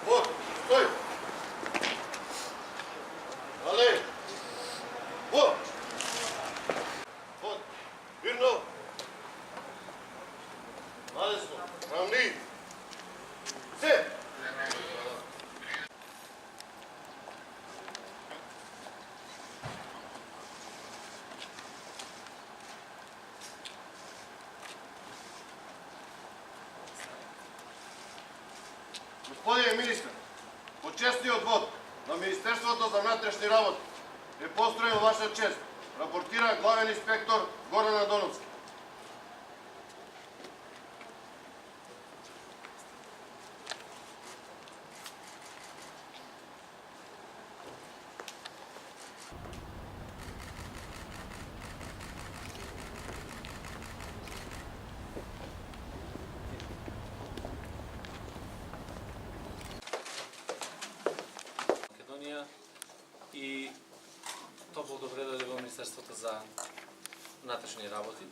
Вот, стой! Але! Вот! Вот, вирно! Надесно, равни! Се! Господин министр, почестниот вод на Министерството за внатрешни работи е построен во ваша чест, рапортира главен инспектор Горан Андоновски. Македонија и топло добре дојде во Министерството за внатрешни работи.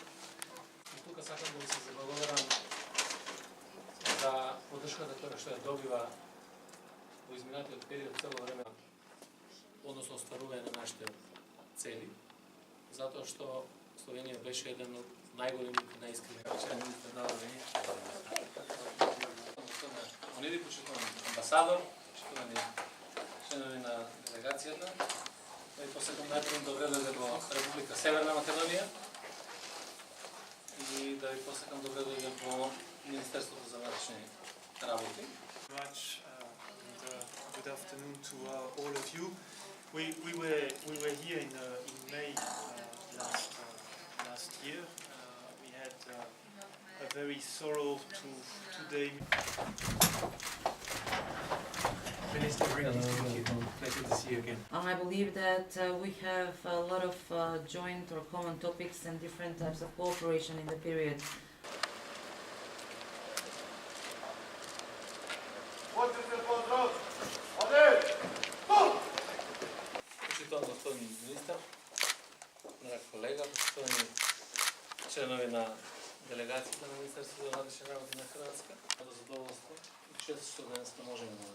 И тука сакам да ви се заблагодарам за поддршката која што ја добива во изминатиот период цело време, односно остварување на нашите цели, затоа што Словенија беше еден од најголемите, најискрените министри на Онеди почитуван амбасадор, почитувани членови на делегацијата, да ви посакам најпрво добре дојде во Република Северна Македонија и да ви посакам добре дојде во Министерството за внатрешни работи. Good afternoon to all of you. We were here in May last year. We had a very thorough two-day. Minister, pleasure to see you again. I believe that we have a lot of joint or common topics and different types of cooperation in the period. Почитуван господин министар, драг колега, почитувани членови на делегацијата на Министерството за внатрешни работи на Хрватска, задоволство и чест што денес можеме да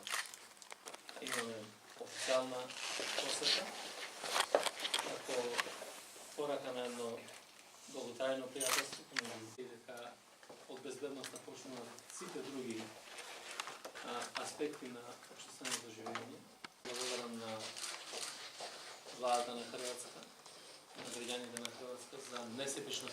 имаме официјална посета, како порака на едно долготрајно пријателство, и дека од безбедноста почнуваат сите други аспекти на општественото живење. Благодарам на владата на Хрватска, на граѓаните на Хрватска за несебичност